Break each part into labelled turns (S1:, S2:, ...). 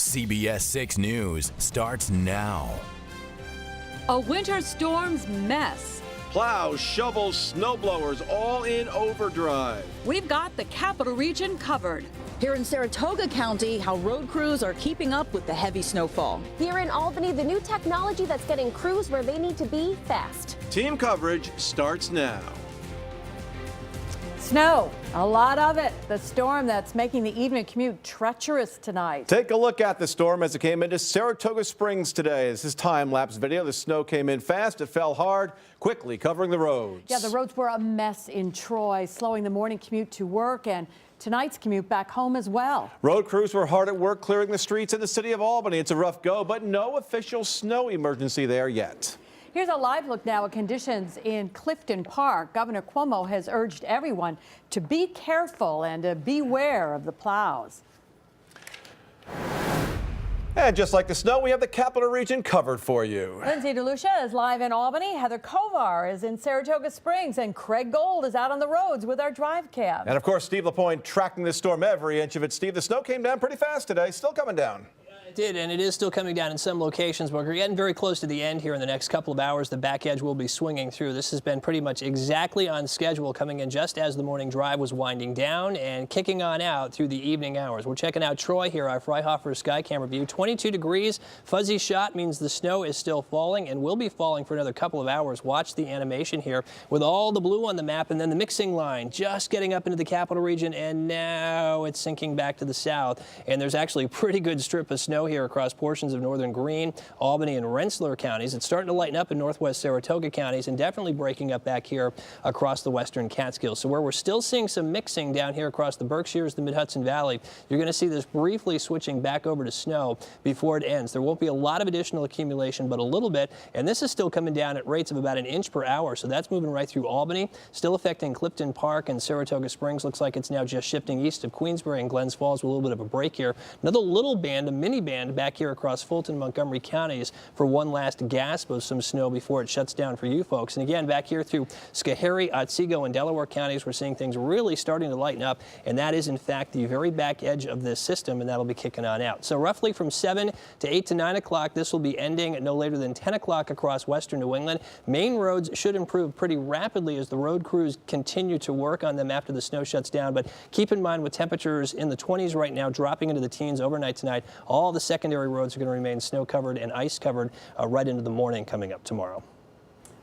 S1: CBS 6 News starts now.
S2: A winter storm's mess.
S3: Plows, shovels, snowblowers, all in overdrive.
S2: We've got the capital region covered.
S4: Here in Saratoga County, how road crews are keeping up with the heavy snowfall.
S5: Here in Albany, the new technology that's getting crews where they need to be fast.
S3: Team coverage starts now.
S6: Snow, a lot of it. The storm that's making the evening commute treacherous tonight.
S7: Take a look at the storm as it came into Saratoga Springs today. This is time-lapse video. The snow came in fast. It fell hard, quickly covering the roads.
S6: Yeah, the roads were a mess in Troy, slowing the morning commute to work and tonight's commute back home as well.
S7: Road crews were hard at work clearing the streets in the city of Albany. It's a rough go, but no official snow emergency there yet.
S6: Here's a live look now at conditions in Clifton Park. Governor Cuomo has urged everyone to be careful and to beware of the plows.
S7: And just like the snow, we have the capital region covered for you.
S6: Lindsay DeLucia is live in Albany. Heather Kovar is in Saratoga Springs, and Craig Gold is out on the roads with our drive cam.
S7: And of course, Steve LaPointe tracking this storm every inch of it. Steve, the snow came down pretty fast today, still coming down.
S8: It did, and it is still coming down in some locations, but we're getting very close to the end here in the next couple of hours. The back edge will be swinging through. This has been pretty much exactly on schedule, coming in just as the morning drive was winding down and kicking on out through the evening hours. We're checking out Troy here, our Freihofer Sky Camera view. 22 degrees, fuzzy shot means the snow is still falling and will be falling for another couple of hours. Watch the animation here with all the blue on the map and then the mixing line just getting up into the capital region, and now it's sinking back to the south. And there's actually a pretty good strip of snow here across portions of northern Greene, Albany, and Rensselaer counties. It's starting to lighten up in northwest Saratoga counties and definitely breaking up back here across the western Catskills. So where we're still seeing some mixing down here across the Berkshires, the Mid-Hudson Valley, you're going to see this briefly switching back over to snow before it ends. There won't be a lot of additional accumulation, but a little bit, and this is still coming down at rates of about an inch per hour, so that's moving right through Albany, still affecting Clifton Park and Saratoga Springs. Looks like it's now just shifting east of Queensbury and Glens Falls with a little bit of a break here. Another little band, a mini band, back here across Fulton, Montgomery counties for one last gasp of some snow before it shuts down for you folks. And again, back here through Schoharie, Otsego, and Delaware counties, we're seeing things really starting to lighten up, and that is in fact the very back edge of this system, and that'll be kicking on out. So roughly from 7 to 8 to 9 o'clock, this will be ending at no later than 10 o'clock across western New England. Main roads should improve pretty rapidly as the road crews continue to work on them after the snow shuts down, but keep in mind with temperatures in the 20s right now, dropping into the teens overnight tonight, all the secondary roads are going to remain snow covered and ice covered right into the morning coming up tomorrow.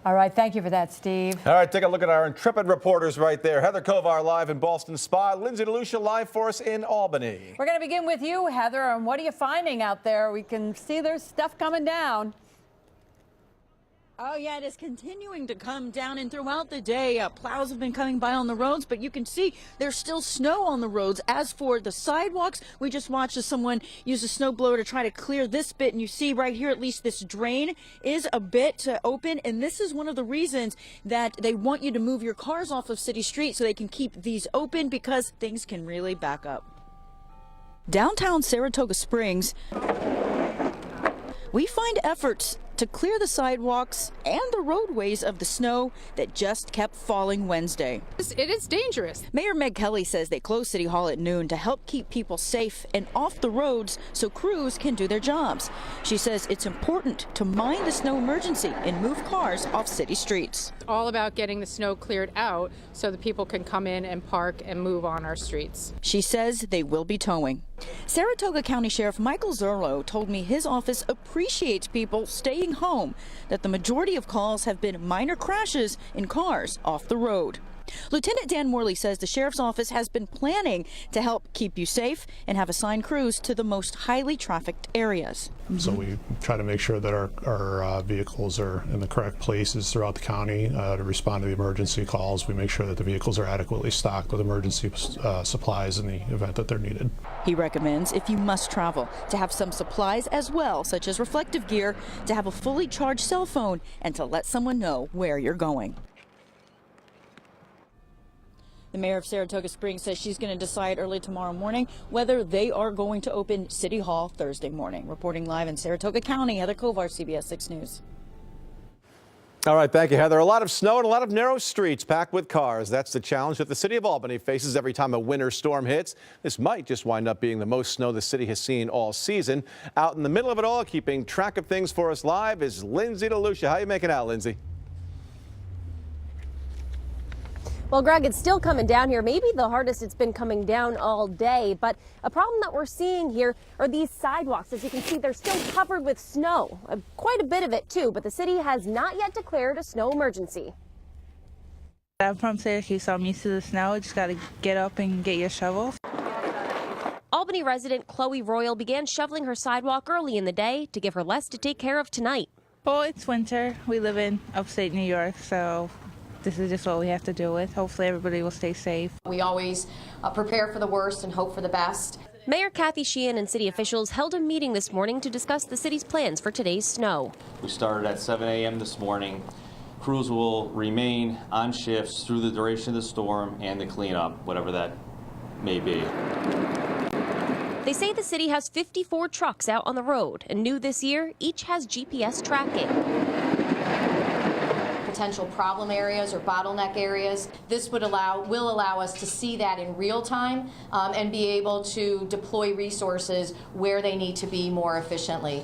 S6: All right, thank you for that, Steve.
S7: All right, take a look at our intrepid reporters right there. Heather Kovar live in Ballston Spa. Lindsay DeLucia live for us in Albany.
S6: We're going to begin with you, Heather, and what are you finding out there? We can see there's stuff coming down.
S4: Oh, yeah, it is continuing to come down, and throughout the day, plows have been coming by on the roads, but you can see there's still snow on the roads. As for the sidewalks, we just watched as someone use a snowblower to try to clear this bit, and you see right here, at least this drain is a bit open, and this is one of the reasons that they want you to move your cars off of city streets so they can keep these open, because things can really back up. Downtown Saratoga Springs, we find efforts to clear the sidewalks and the roadways of the snow that just kept falling Wednesday.
S9: It is dangerous.
S4: Mayor Meg Kelly says they close City Hall at noon to help keep people safe and off the roads so crews can do their jobs. She says it's important to mind the snow emergency and move cars off city streets.
S9: It's all about getting the snow cleared out so that people can come in and park and move on our streets.
S4: She says they will be towing. Saratoga County Sheriff Michael Zerlo told me his office appreciates people staying home, that the majority of calls have been minor crashes in cars off the road. Lieutenant Dan Morley says the sheriff's office has been planning to help keep you safe and have assigned crews to the most highly trafficked areas.
S10: So we try to make sure that our vehicles are in the correct places throughout the county to respond to the emergency calls. We make sure that the vehicles are adequately stocked with emergency supplies in the event that they're needed.
S4: He recommends, if you must travel, to have some supplies as well, such as reflective gear, to have a fully charged cell phone, and to let someone know where you're going. The mayor of Saratoga Springs says she's going to decide early tomorrow morning whether they are going to open City Hall Thursday morning. Reporting live in Saratoga County, Heather Kovar, CBS 6 News.
S7: All right, thank you, Heather. A lot of snow and a lot of narrow streets packed with cars. That's the challenge that the city of Albany faces every time a winter storm hits. This might just wind up being the most snow the city has seen all season. Out in the middle of it all, keeping track of things for us live, is Lindsay DeLucia. How you making out, Lindsay?
S5: Well, Greg, it's still coming down here. Maybe the hardest it's been coming down all day. But a problem that we're seeing here are these sidewalks. As you can see, they're still covered with snow. Quite a bit of it, too. But the city has not yet declared a snow emergency.
S11: I'm from Syracuse, so I'm used to the snow. Just got to get up and get your shovel.
S5: Albany resident Chloe Royal began shoveling her sidewalk early in the day to give her less to take care of tonight.
S11: Well, it's winter. We live in upstate New York, so this is just what we have to deal with. Hopefully everybody will stay safe.
S12: We always prepare for the worst and hope for the best.
S5: Mayor Kathy Sheehan and city officials held a meeting this morning to discuss the city's plans for today's snow.
S13: We started at 7 a.m. this morning. Crews will remain on shifts through the duration of the storm and the cleanup, whatever that may be.
S5: They say the city has 54 trucks out on the road, and new this year, each has GPS tracking.
S12: Potential problem areas or bottleneck areas. This will allow us to see that in real time and be able to deploy resources where they need to be more efficiently.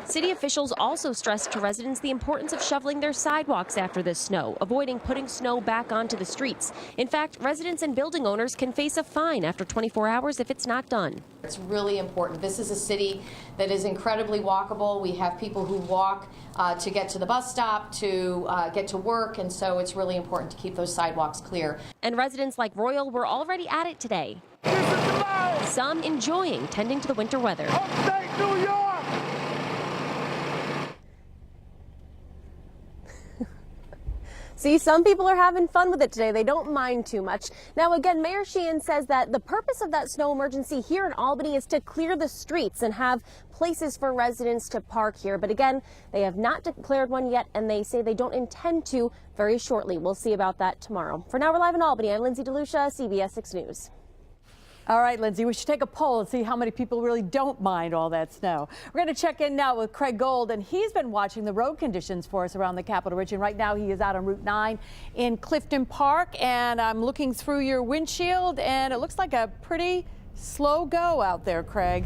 S5: City officials also stressed to residents the importance of shoveling their sidewalks after this snow, avoiding putting snow back onto the streets. In fact, residents and building owners can face a fine after 24 hours if it's not done.
S12: It's really important. This is a city that is incredibly walkable. We have people who walk to get to the bus stop, to get to work, and so it's really important to keep those sidewalks clear.
S5: And residents like Royal were already at it today. Some enjoying tending to the winter weather.
S3: Upstate New York!
S5: See, some people are having fun with it today. They don't mind too much. Now, again, Mayor Sheehan says that the purpose of that snow emergency here in Albany is to clear the streets and have places for residents to park here. But again, they have not declared one yet, and they say they don't intend to very shortly. We'll see about that tomorrow. For now, we're live in Albany. I'm Lindsay DeLucia, CBS 6 News.
S6: All right, Lindsay, we should take a poll and see how many people really don't mind all that snow. We're going to check in now with Craig Gold, and he's been watching the road conditions for us around the Capital Region. Right now, he is out on Route 9 in Clifton Park, and I'm looking through your windshield, and it looks like a pretty slow go out there, Craig.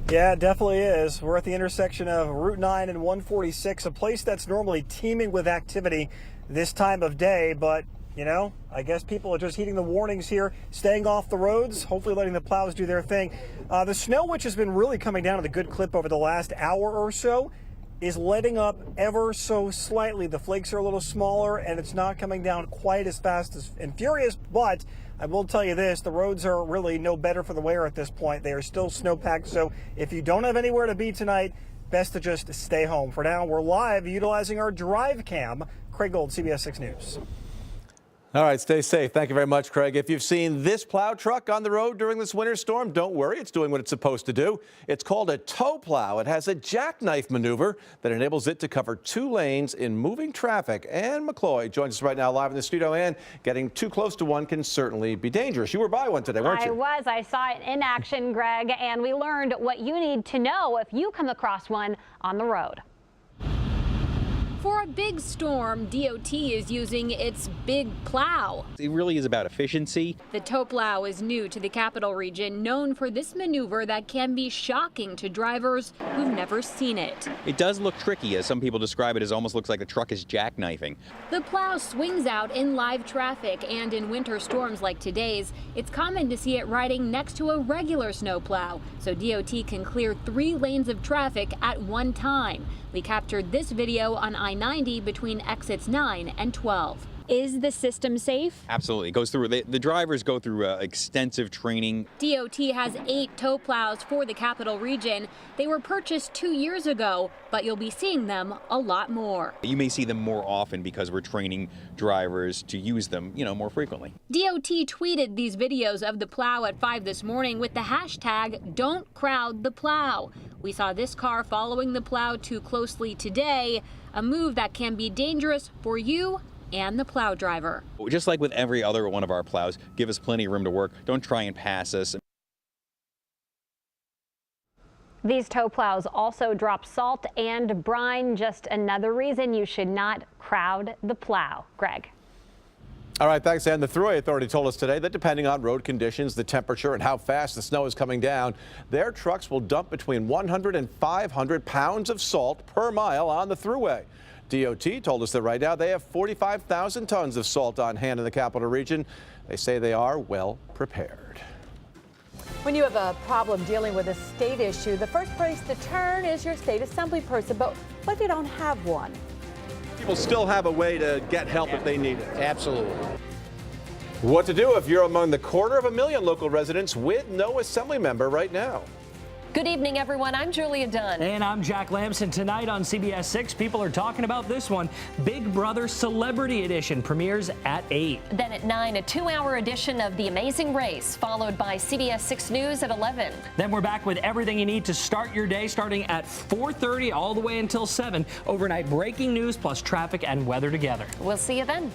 S14: Yeah, it definitely is. We're at the intersection of Route 9 and 146, a place that's normally teeming with activity this time of day, but you know, I guess people are just heeding the warnings here, staying off the roads, hopefully letting the plows do their thing. The snow, which has been really coming down at a good clip over the last hour or so, is letting up ever so slightly. The flakes are a little smaller, and it's not coming down quite as fast and furious, but I will tell you this, the roads are really no better for the wear at this point. They are still snow-packed, so if you don't have anywhere to be tonight, best to just stay home. For now, we're live utilizing our drive cam. Craig Gold, CBS 6 News.
S7: All right, stay safe. Thank you very much, Craig. If you've seen this plow truck on the road during this winter storm, don't worry. It's doing what it's supposed to do. It's called a tow plow. It has a jackknife maneuver that enables it to cover 2 lanes in moving traffic. Ann McCloy joins us right now live in the studio. Ann, getting too close to one can certainly be dangerous. You were by one today, weren't you?
S15: I was. I saw it in action, Greg, and we learned what you need to know if you come across one on the road.
S2: For a big storm, DOT is using its big plow.
S16: It really is about efficiency.
S2: The tow plow is new to the Capital Region, known for this maneuver that can be shocking to drivers who've never seen it.
S16: It does look tricky, as some people describe it as almost looks like the truck is jackknifing.
S2: The plow swings out in live traffic, and in winter storms like today's, it's common to see it riding next to a regular snow plow, so DOT can clear 3 lanes of traffic at one time. We captured this video on I-90 between exits 9 and 12.
S15: Is the system safe?
S16: Absolutely. It goes through, the drivers go through extensive training.
S2: DOT has 8 tow plows for the Capital Region. They were purchased 2 years ago, but you'll be seeing them a lot more.
S16: You may see them more often because we're training drivers to use them, more frequently.
S2: DOT tweeted these videos of the plow at 5 this morning with the hashtag "Don't crowd the plow." We saw this car following the plow too closely today, a move that can be dangerous for you and the plow driver.
S16: Just like with every other one of our plows, give us plenty of room to work. Don't try and pass us.
S15: These tow plows also drop salt and brine. Just another reason you should not crowd the plow. Greg.
S7: All right, thanks, Ann. The Thruway Authority told us today that depending on road conditions, the temperature, and how fast the snow is coming down, their trucks will dump between 100 and 500 pounds of salt per mile on the Thruway. DOT told us that right now they have 45,000 tons of salt on hand in the capital region. They say they are well prepared.
S6: When you have a problem dealing with a state issue, the first place to turn is your state assembly person. But what if you don't have one?
S3: People still have a way to get help if they need it.
S17: Absolutely.
S7: What to do if you're among the 250,000 local residents with no assembly member right now?
S18: Good evening, everyone. I'm Julia Dunn.
S19: And I'm Jack Lamson. Tonight on CBS 6, people are talking about this one. Big Brother Celebrity Edition premieres at 8.
S18: Then at 9, a 2-hour edition of The Amazing Race, followed by CBS 6 News at 11.
S19: Then we're back with everything you need to start your day, starting at 4:30 all the way until 7. Overnight breaking news plus traffic and weather together.
S18: We'll see you then.